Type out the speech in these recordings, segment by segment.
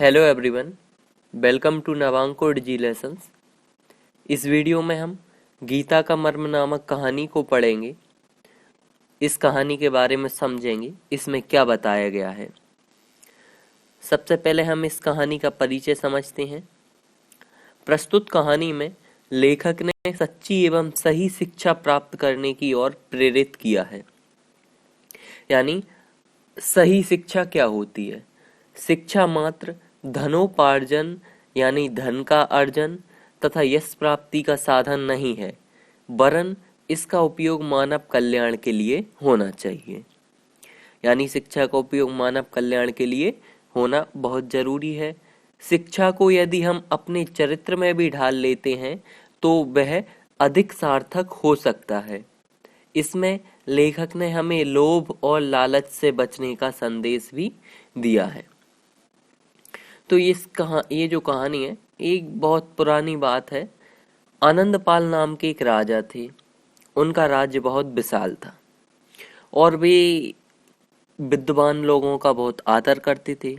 Hello everyone, welcome to Navankur G lessons. इस video में हम गीता का मर्म नामक कहानी को पढ़ेंगे। इस कहानी के बारे में समझेंगे इसमें क्या बताया गया है। सबसे पहले हम इस कहानी का परिचय समझते हैं। प्रस्तुत कहानी में लेखक ने सच्ची एवं सही शिक्षा प्राप्त करने की ओर प्रेरित किया है। यानी सही शिक्षा क्या होती है? शिक्षा मात्र धनोपार्जन यानी धन का अर्जन तथा यश प्राप्ति का साधन नहीं है, वरन इसका उपयोग मानव कल्याण के लिए होना चाहिए। यानी शिक्षा का उपयोग मानव कल्याण के लिए होना बहुत जरूरी है। शिक्षा को यदि हम अपने चरित्र में भी ढाल लेते हैं तो वह अधिक सार्थक हो सकता है। इसमें लेखक ने हमें लोभ और लालच से बचने का संदेश भी दिया है। तो ये जो कहानी है एक बहुत पुरानी बात है। आनंदपाल नाम के एक राजा थे। उनका राज्य बहुत विशाल था और वे विद्वान लोगों का बहुत आदर करते थे।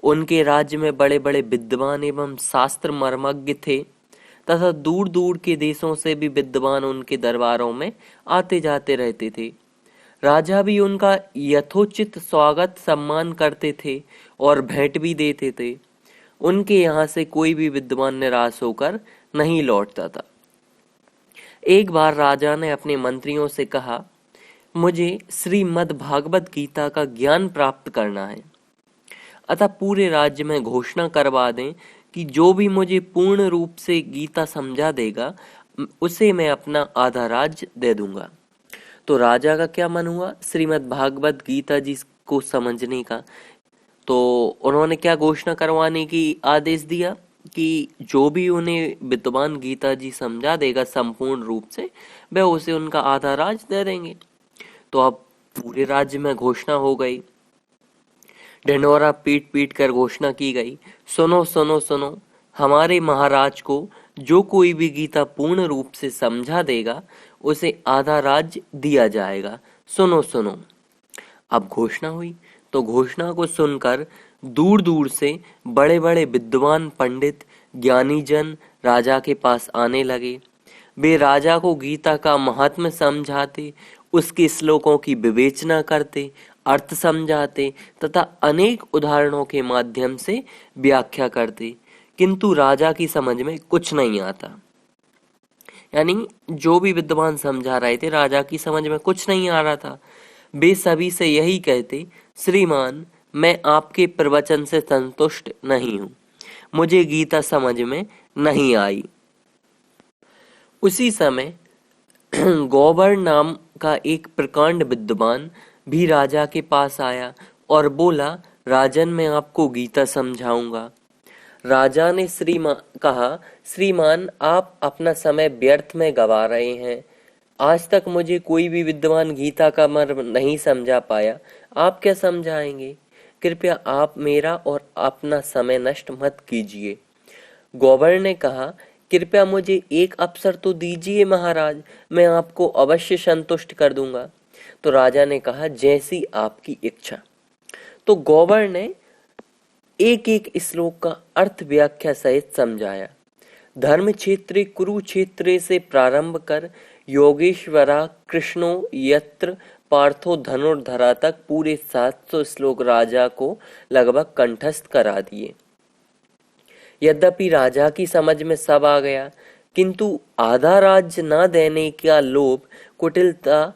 उनके राज्य में बड़े बड़े विद्वान एवं शास्त्र मर्मज्ञ थे तथा दूर दूर के देशों से भी विद्वान उनके दरबारों में आते जाते रहते थे। राजा भी उनका यथोचित स्वागत सम्मान करते थे और भेंट भी देते थे। उनके यहाँ से कोई भी विद्वान निराश होकर नहीं लौटता था। एक बार राजा ने अपने मंत्रियों से कहा, मुझे श्रीमद् भागवत गीता का ज्ञान प्राप्त करना है, अतः पूरे राज्य में घोषणा करवा दें कि जो भी मुझे पूर्ण रूप से गीता समझा देगा उसे मैं अपना आधा राज्य दे दूंगा। तो राजा का क्या मन हुआ श्रीमद् भागवत गीता जी को समझने का। तो उन्होंने क्या घोषणा करवाने की आदेश दिया कि जो भी उन्हें विद्वान गीता जी समझा देगा संपूर्ण रूप से, वह उसे उनका आधा राज्य दे देंगे। तो अब पूरे राज्य में घोषणा हो गई, ढिंढोरा पीट पीट कर घोषणा की गई, सुनो सुनो सुनो, हमारे महाराज को जो कोई भी गीता पूर्ण रूप से समझा देगा उसे आधा राज्य दिया जाएगा, सुनो सुनो। अब घोषणा हुई तो घोषणा को सुनकर दूर दूर से बड़े बड़े विद्वान पंडित ज्ञानी जन राजा के पास आने लगे। वे राजा को गीता का महात्म्य समझाते, उसके श्लोकों की विवेचना करते, अर्थ समझाते तथा अनेक उदाहरणों के माध्यम से व्याख्या करते, किंतु राजा की समझ में कुछ नहीं आता। यानी जो भी विद्वान समझा रहे थे राजा की समझ में कुछ नहीं आ रहा था। वे सभी से यही कहते, श्रीमान, मैं आपके प्रवचन से संतुष्ट नहीं हूँ, मुझे गीता समझ में नहीं आई। उसी समय गौबर नाम का एक प्रकांड विद्वान भी राजा के पास आया और बोला, राजन, मैं आपको गीता समझाऊंगा। राजा ने कहा, श्रीमान, आप अपना समय व्यर्थ में गवा रहे हैं। आज तक मुझे कोई भी विद्वान गीता का मर्म नहीं समझा पाया, आप क्या समझाएंगे? कृपया आप मेरा और अपना समय नष्ट मत कीजिए। गौबर ने कहा, कृपया मुझे एक अवसर तो दीजिए महाराज, मैं आपको अवश्य संतुष्ट कर दूंगा। तो राजा ने कहा, जैसी आपकी इच्छा। तो गौबर ने एक एक श्लोक का अर्थ व्याख्या सहित समझाया। धर्म क्षेत्रे कुरुक्षेत्रे से प्रारंभ कर योगेश्वरा कृष्णो यत्र पार्थो धनुर्धरा तक पूरे 700 श्लोक राजा को लगभग कंठस्थ करा दिए। यद्यपि राजा की समझ में सब आ गया, किंतु आधा राज्य न देने का लोभ, कुटिलता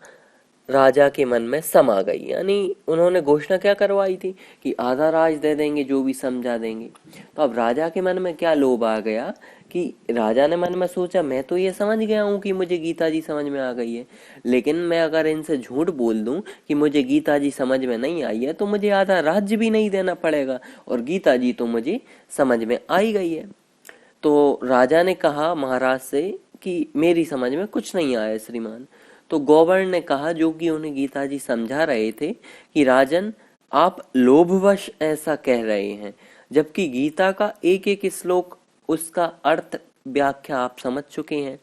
राजा के मन में समा गई। यानी उन्होंने घोषणा क्या करवाई थी कि आधा राज दे देंगे जो भी समझा देंगे। तो अब राजा के मन में क्या लोभ आ गया कि राजा ने मन में सोचा, मैं तो ये समझ गया हूँ कि मुझे गीता जी समझ में आ गई है, लेकिन मैं अगर इनसे झूठ बोल दूं कि मुझे गीता जी समझ में नहीं आई है तो मुझे आधा राज्य भी नहीं देना पड़ेगा, और गीता जी तो मुझे समझ में आई गई है। तो राजा ने कहा महाराज से कि मेरी समझ में कुछ नहीं आया श्रीमान। तो गौबर ने कहा, जो कि उन्हें गीता जी समझा रहे थे, कि राजन, आप लोभवश ऐसा कह रहे हैं, जबकि गीता का एक एक श्लोक उसका अर्थ व्याख्या आप समझ चुके हैं।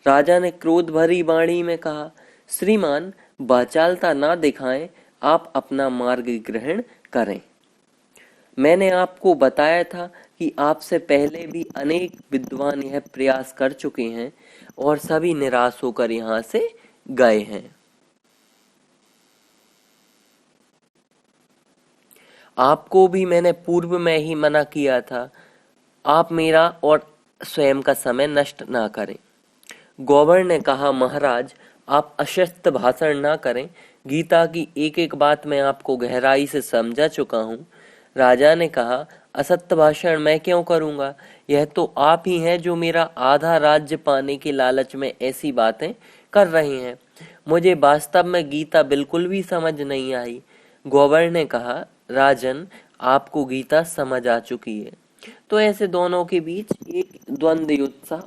राजा ने क्रोध भरी वाणी में कहा, श्रीमान, वाचालता ना दिखाएं, आप अपना मार्ग ग्रहण करें। मैंने आपको बताया था कि आपसे पहले भी अनेक विद्वान यह प्रयास कर चुके हैं और सभी निराश होकर यहाँ से गए हैं। आपको भी मैंने पूर्व में ही मना किया था, आप मेरा और स्वयं का समय नष्ट ना करें। गौवर ने कहा, महाराज आप अशक्त भाषण ना करें, गीता की एक एक बात मैं आपको गहराई से समझा चुका हूँ। राजा ने कहा, असत्य भाषण मैं क्यों करूंगा, यह तो आप ही हैं जो मेरा आधा राज्य पाने के लालच में ऐसी बातें कर रहे हैं। मुझे वास्तव में गीता बिल्कुल भी समझ नहीं आई। गौवर ने कहा, राजन आपको गीता समझ आ चुकी है। तो ऐसे दोनों के बीच एक द्वंद्व युद्ध सा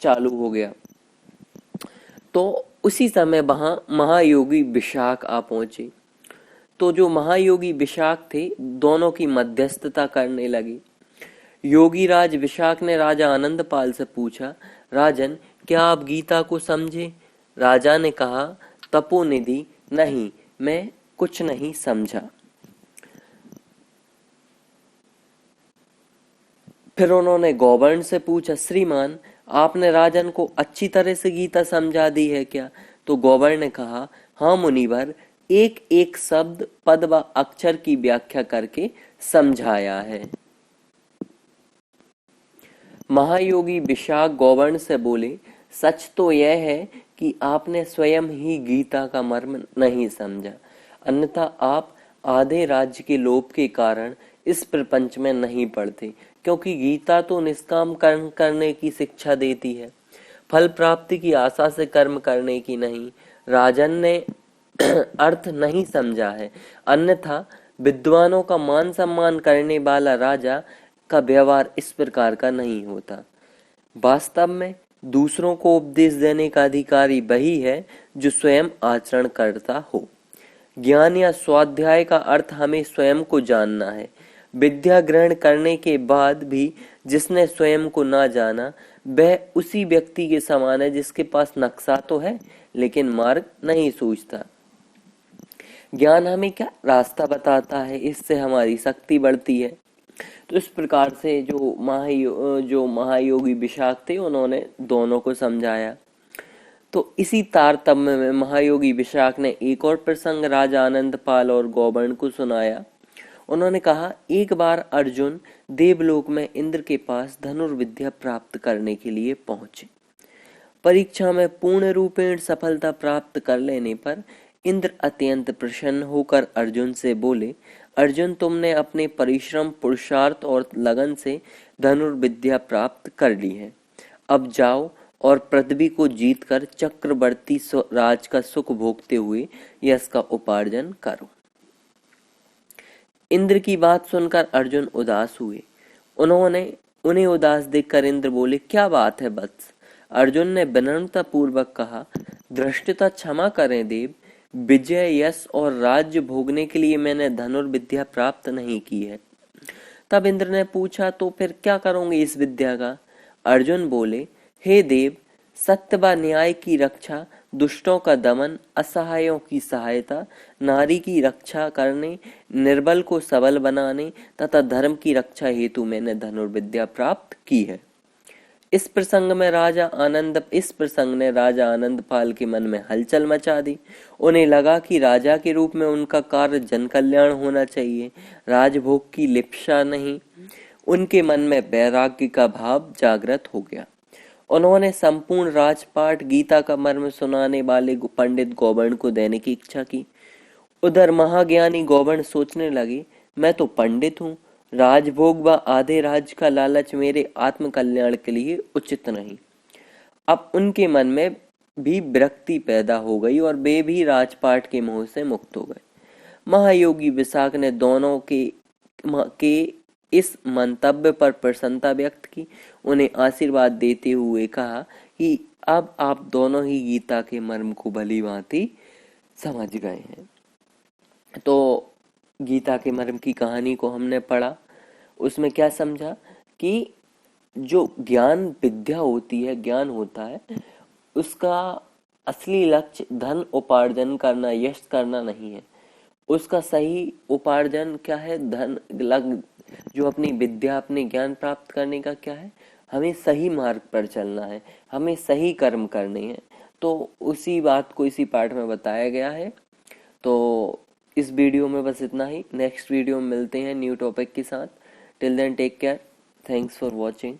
चालू हो गया। तो उसी समय वहां महायोगी विशाख आ पहुंचे। तो जो महायोगी विशाख थे दोनों की मध्यस्थता करने लगे। योगी राज विशाख ने राजा आनंदपाल से पूछा, राजन क्या आप गीता को समझे? राजा ने कहा, तपोनिधि नहीं, मैं कुछ नहीं समझा। फिर उन्होंने गौवर्ण से पूछा, श्रीमान आपने राजन को अच्छी तरह से गीता समझा दी है क्या? तो गौवर्ण ने कहा, हाँ मुनिवर, एक एक शब्द पद व अक्षर की व्याख्या करके समझाया है। महायोगी विशाख गौवर्ण से बोले, सच तो यह है कि आपने स्वयं ही गीता का मर्म नहीं समझा, अन्यथा आप आधे राज्य के लोभ के कारण इस प्रपंच में नहीं पड़ते, क्योंकि गीता तो निष्काम कर्म करने की शिक्षा देती है, फल प्राप्ति की आशा से कर्म करने की नहीं। राजन ने अर्थ नहीं समझा है, अन्यथा विद्वानों का मान सम्मान करने वाला राजा का व्यवहार इस प्रकार का नहीं होता। वास्तव में दूसरों को उपदेश देने का अधिकारी वही है जो स्वयं आचरण करता हो। ज्ञान या स्वाध्याय का अर्थ हमें स्वयं को जानना है। विद्या ग्रहण करने के बाद भी जिसने स्वयं को ना जाना वह उसी व्यक्ति के समान है जिसके पास नक्शा तो है लेकिन मार्ग नहीं सूझता। ज्ञान हमें क्या रास्ता बताता है, इससे हमारी शक्ति बढ़ती है। तो इस प्रकार से जो महायोगी विशाख थे उन्होंने दोनों को समझाया। तो इसी तारतम्य में महायोगी विशाख ने एक और प्रसंग राजा आनंदपाल और गौवर्ण को सुनाया। उन्होंने कहा, एक बार अर्जुन देवलोक में इंद्र के पास धनुर्विद्या प्राप्त करने के लिए पहुंचे। परीक्षा में पूर्ण रूपेण सफलता प्राप्त कर लेने पर इंद्र अत्यंत प्रसन्न होकर अर्जुन से बोले, अर्जुन तुमने अपने परिश्रम पुरुषार्थ और लगन से धनुर्विद्या प्राप्त कर ली है। अब जाओ और पृथ्वी को जीतकर चक्रवर्ती राज का सुख भोगते हुए यश का उपार्जन करो। इंद्र की बात सुनकर अर्जुन उदास हुए। उन्हें उदास देखकर इंद्र बोले, क्या बात है वत्स? अर्जुन ने विनम्रता पूर्वक कहा, धृष्टता क्षमा करें देव, विजय यश और राज्य भोगने के लिए मैंने धनुर्विद्या प्राप्त नहीं की है। तब इंद्र ने पूछा, तो फिर क्या करोगे इस विद्या का? अर्जुन बोले, हे देव, सत्य व न्याय की रक्षा, दुष्टों का दमन, असहायों की सहायता, नारी की रक्षा करने, निर्बल को सबल बनाने तथा धर्म की रक्षा हेतु मैंने धनुर्विद्या प्राप्त की है। इस प्रसंग ने राजा आनंदपाल के मन में हलचल मचा दी। उन्हें लगा कि राजा के रूप में उनका कार्य जन कल्याण होना चाहिए, राजभोग की लिप्सा नहीं। उनके मन में वैराग्य का भाव जागृत हो गया। उन्होंने संपूर्ण राजपाट गीता का मर्म सुनाने वाले पंडित गौवर्ण को देने की इच्छा की। उधर महाज्ञानी गौवर्ण सोचने लगे, मैं तो पंडित हूँ, राजभोग व आधे राज्य का लालच मेरे आत्म कल्याण के लिए उचित नहीं। अब उनके मन में भी विरक्ति पैदा हो गई और वे भी राजपाट के मोह से मुक्त हो गए। महायोगी विशाख ने दोनों के इस मंतव्य पर प्रसन्नता व्यक्त की। उन्हें आशीर्वाद देते हुए कहा कि अब आप दोनों ही गीता के मर्म को भली भांति समझ गए हैं। तो गीता के मर्म की कहानी को हमने पढ़ा, उसमें क्या समझा कि जो ज्ञान विद्या होती है, ज्ञान होता है, उसका असली लक्ष्य धन उपार्जन करना, यश करना नहीं है। उसका सही उपार्जन क्या है, धन लग, जो अपनी विद्या अपने ज्ञान प्राप्त करने का क्या है, हमें सही मार्ग पर चलना है, हमें सही कर्म करने हैं। तो उसी बात को इसी पार्ट में बताया गया है। तो इस वीडियो में बस इतना ही। नेक्स्ट वीडियो में मिलते हैं न्यू टॉपिक के साथ। Till then take care. Thanks for watching.